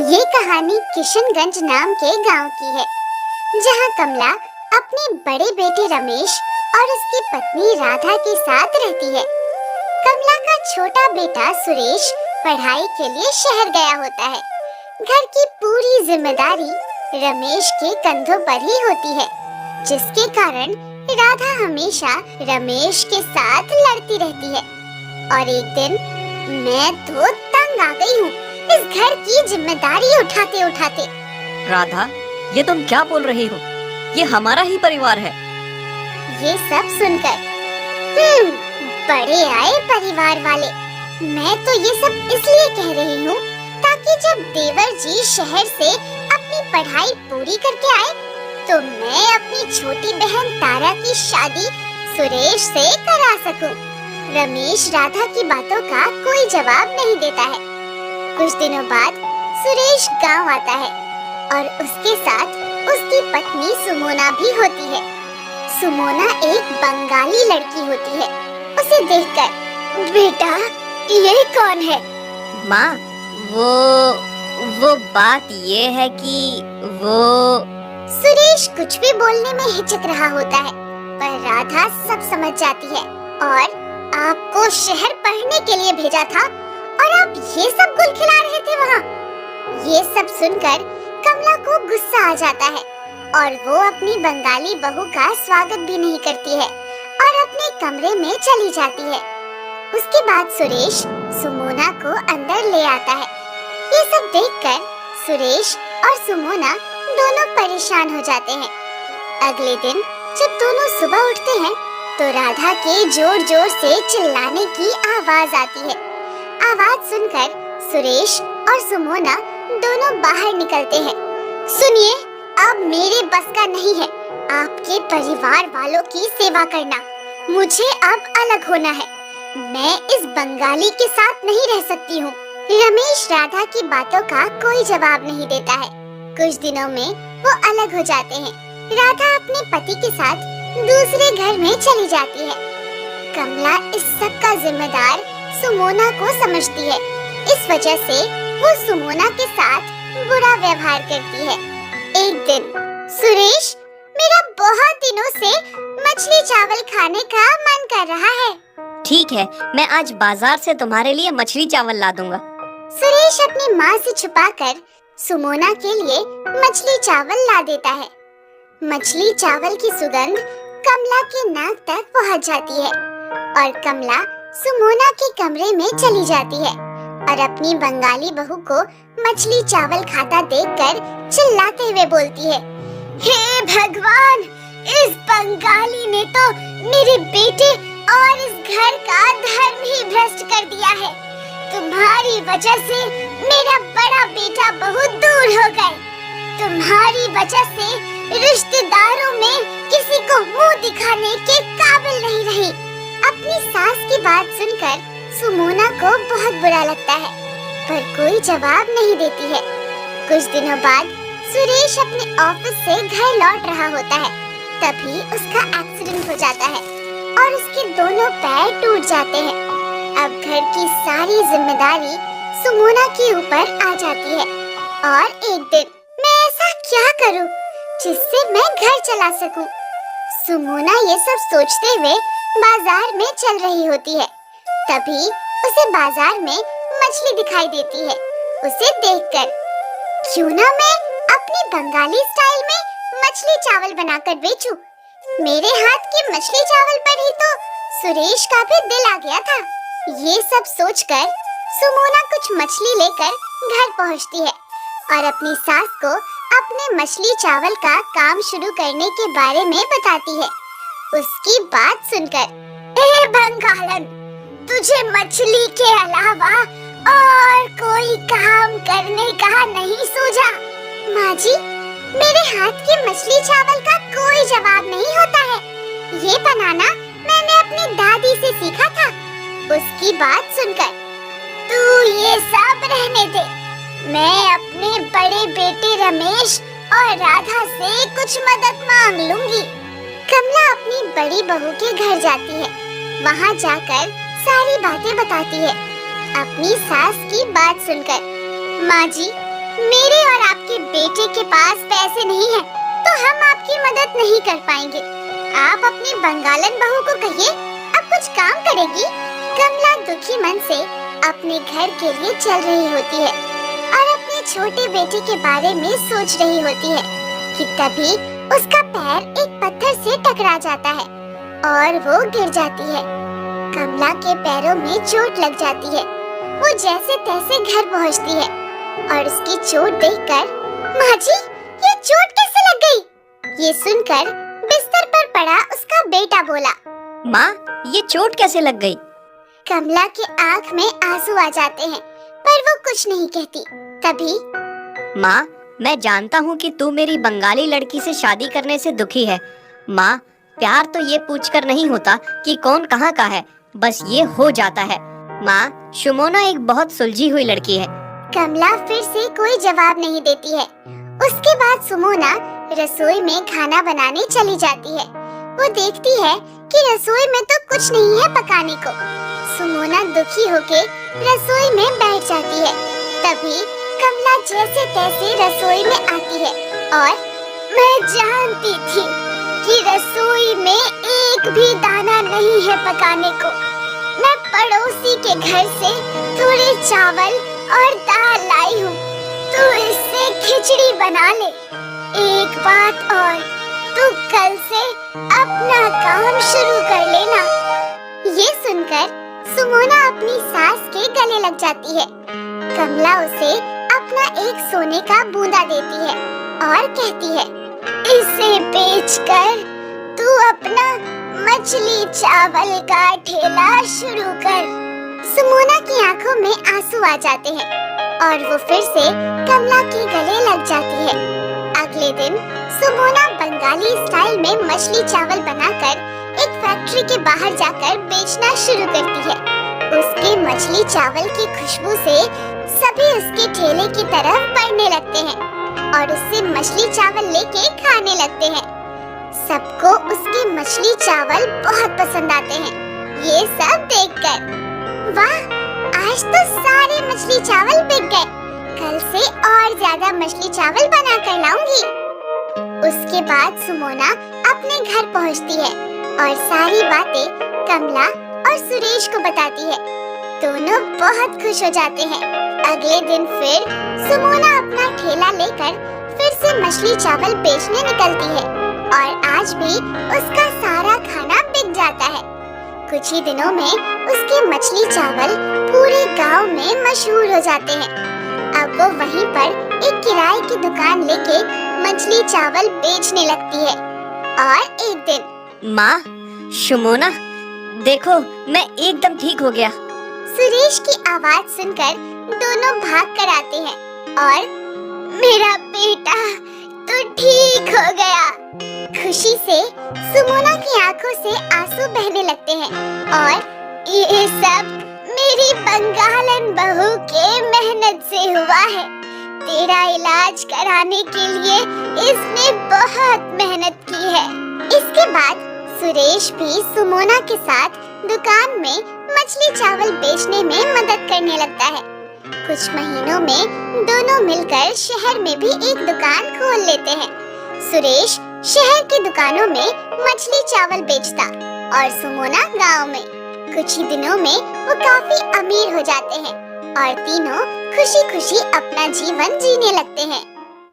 ये कहानी किशनगंज नाम के गांव की है, जहां कमला अपने बड़े बेटे रमेश और उसकी पत्नी राधा के साथ रहती है। कमला का छोटा बेटा सुरेश पढ़ाई के लिए शहर गया होता है। घर की पूरी जिम्मेदारी रमेश के कंधों पर ही होती है, जिसके कारण राधा हमेशा रमेश के साथ लड़ती रहती है। और एक दिन मैं तो तंग आ गई हूँ इस घर की जिम्मेदारी उठाते उठाते। राधा, ये तुम क्या बोल रही हो? ये हमारा ही परिवार है। ये सब सुनकर बड़े आए परिवार वाले। मैं तो ये सब इसलिए कह रही हूँ ताकि जब देवर जी शहर से अपनी पढ़ाई पूरी करके आए तो मैं अपनी छोटी बहन तारा की शादी सुरेश से करा सकूं। रमेश राधा की बातों का कोई जवाब नहीं देता है। कुछ दिनों बाद सुरेश गांव आता है और उसके साथ उसकी पत्नी सुमोना भी होती है। सुमोना एक बंगाली लड़की होती है। उसे देखकर, बेटा ये कौन है? माँ, वो बात ये है कि वो सुरेश कुछ भी बोलने में हिचक रहा होता है, पर राधा सब समझ जाती है। और आपको शहर पढ़ने के लिए भेजा था और आप ये सब गुल खिला रहे थे वहाँ। ये सब सुनकर कमला को गुस्सा आ जाता है और वो अपनी बंगाली बहू का स्वागत भी नहीं करती है और अपने कमरे में चली जाती है। उसके बाद सुरेश सुमोना को अंदर ले आता है। ये सब देखकर सुरेश और सुमोना दोनों परेशान हो जाते हैं। अगले दिन जब दोनों सुबह उठते हैं तो राधा के जोर जोर से चिल्लाने की आवाज आती है। आवाज सुनकर सुरेश और सुमोना दोनों बाहर निकलते हैं। सुनिए, अब मेरे बस का नहीं है आपके परिवार वालों की सेवा करना। मुझे अब अलग होना है। मैं इस बंगाली के साथ नहीं रह सकती हूँ। रमेश राधा की बातों का कोई जवाब नहीं देता है। कुछ दिनों में वो अलग हो जाते हैं। राधा अपने पति के साथ दूसरे घर में चली जाती है। कमला इस सब का जिम्मेदार सुमोना को समझती है। इस वजह से वो सुमोना के साथ बुरा व्यवहार करती है। एक दिन, सुरेश, मेरा बहुत दिनों से मछली चावल खाने का मन कर रहा है। ठीक है, मैं आज बाजार से तुम्हारे लिए मछली चावल ला दूंगा। सुरेश अपनी माँ से छुपाकर सुमोना के लिए मछली चावल ला देता है। मछली चावल की सुगंध कमला के नाक तक पहुँच जाती है और कमला सुमोना के कमरे में चली जाती है और अपनी बंगाली बहू को मछली चावल खाता देखकर चिल्लाते हुए बोलती है, हे भगवान, इस बंगाली ने तो मेरे बेटे और इस घर का धर्म ही भ्रष्ट कर दिया है। तुम्हारी वजह से मेरा बड़ा बेटा बहुत दूर हो गए। तुम्हारी वजह से रिश्तेदारों में किसी को मुंह दिखाने के काबिल नहीं रही। अपनी सास की बात सुनकर सुमोना को बहुत बुरा लगता है, पर कोई जवाब नहीं देती है। कुछ दिनों बाद सुरेश अपने ऑफिस से घर लौट रहा होता है। तभी उसका एक्सीडेंट हो जाता है और उसके दोनों पैर टूट जाते हैं। अब घर की सारी जिम्मेदारी सुमोना के ऊपर आ जाती है। और एक दिन, मैं ऐसा क्या करूं जिससे मैं घर चला सकूं? सुमोना ये सब सोचते हुए बाजार में चल रही होती है। तभी उसे बाजार में मछली दिखाई देती है। उसे देखकर, क्यों ना मैं अपनी बंगाली स्टाइल में मछली चावल बनाकर बेचूं? मेरे हाथ के मछली चावल पर ही तो सुरेश का भी दिल आ गया था। ये सब सोचकर सुमोना कुछ मछली लेकर घर पहुंचती है और अपनी सास को अपने मछली चावल का काम शुरू करने के बारे में बताती है। उसकी बात सुनकर, ए बंगालन, तुझे मछली के अलावा और कोई काम करने का नहीं सूझा? माँ जी, मेरे हाथ के मछली चावल का कोई जवाब नहीं होता है। ये बनाना मैंने अपनी दादी से सीखा था। उसकी बात सुनकर, तू ये सब रहने दे। मैं अपने बड़े बेटे रमेश और राधा से कुछ मदद मांग लूंगी। कमला अपनी बड़ी बहू के घर जाती है। वहाँ जाकर सारी बातें बताती है। अपनी सास की बात सुनकर, माँ जी, मेरे और आपके बेटे के पास पैसे नहीं है, तो हम आपकी मदद नहीं कर पाएंगे। आप अपनी बंगालन बहू को कहिए, अब कुछ काम करेगी। कमला दुखी मन से अपने घर के लिए चल रही होती है और अपने छोटे बेटे के बारे में सोच रही होती है कि तभी उसका पैर एक पत्थर से टकरा जाता है और वो गिर जाती है। कमला के पैरों में चोट लग जाती है। वो जैसे तैसे घर पहुंचती है और उसकी चोट देखकर, माँ जी, ये चोट कैसे लग गई? ये सुनकर बिस्तर पर पड़ा उसका बेटा बोला, माँ, ये चोट कैसे लग गई? कमला के आँख में आंसू आ जाते हैं, पर वो कुछ नहीं कहती। तभी, माँ, मैं जानता हूँ कि तू मेरी बंगाली लड़की से शादी करने से दुखी है। माँ, प्यार तो ये पूछकर नहीं होता कि कौन कहाँ का है, बस ये हो जाता है। माँ, सुमोना एक बहुत सुलझी हुई लड़की है। कमला फिर से कोई जवाब नहीं देती है। उसके बाद सुमोना रसोई में खाना बनाने चली जाती है। वो देखती है कि रसोई में तो कुछ नहीं है पकाने को। सुमोना दुखी होके रसोई में बैठ जाती है। तभी कमला जैसे तैसे रसोई में आती है और, मैं जानती थी कि रसोई में एक भी दाना नहीं है पकाने को। मैं पड़ोसी के घर से थोड़े चावल और दाल लाई हूँ, तू इससे खिचड़ी बना ले। एक बात और, तू कल से अपना काम शुरू कर लेना। ये सुनकर सुमोना अपनी सास के गले लग जाती है। कमला उसे अपना एक सोने का बूंदा देती है और कहती है, इसे बेचकर तू अपना मछली चावल का ठेला शुरू कर। सुमोना की आंखों में आंसू आ जाते हैं और वो फिर से कमला के गले लग जाती है। अगले दिन सुमोना बंगाली स्टाइल में मछली चावल बनाकर एक फैक्ट्री के बाहर जाकर बेचना शुरू करती है। उसके मछली चावल की खुशबू से सभी उसके ठेले की तरफ बढ़ने लगते हैं और उससे मछली चावल लेके खाने लगते हैं। सबको उसके मछली चावल बहुत पसंद आते हैं। ये सब देखकर, वाह, आज तो सारे मछली चावल बिक गए। कल से और ज्यादा मछली चावल बना कर लाऊंगी। उसके बाद सुमोना अपने घर पहुंचती है और सारी बातें कमला और सुरेश को बताती है। दोनों बहुत खुश हो जाते हैं। अगले दिन फिर सुमोना अपना ठेला लेकर फिर से मछली चावल बेचने निकलती है और आज भी उसका सारा खाना बिक जाता है। कुछ ही दिनों में उसके मछली चावल पूरे गांव में मशहूर हो जाते हैं। अब वो वहीं पर एक किराए की दुकान लेके मछली चावल बेचने लगती है। और एक दिन, माँ, सुमोना, देखो, मैं एकदम ठीक हो गया। सुरेश की आवाज सुनकर दोनों भाग कर आते हैं और, मेरा बेटा तो ठीक हो गया। खुशी से सुमोना की आंखों से आंसू बहने लगते हैं और ये सब मेरी बंगालन बहू के मेहनत से हुआ है। तेरा इलाज कराने के लिए इसने बहुत मेहनत की है। इसके बाद सुरेश भी सुमोना के साथ दुकान में मछली चावल बेचने में मदद करने लगता है। कुछ महीनों में दोनों मिलकर शहर में भी एक दुकान खोल लेते हैं। सुरेश शहर की दुकानों में मछली चावल बेचता और सुमोना गांव में। कुछ ही दिनों में वो काफी अमीर हो जाते हैं और तीनों खुशी खुशी अपना जीवन जीने लगते हैं।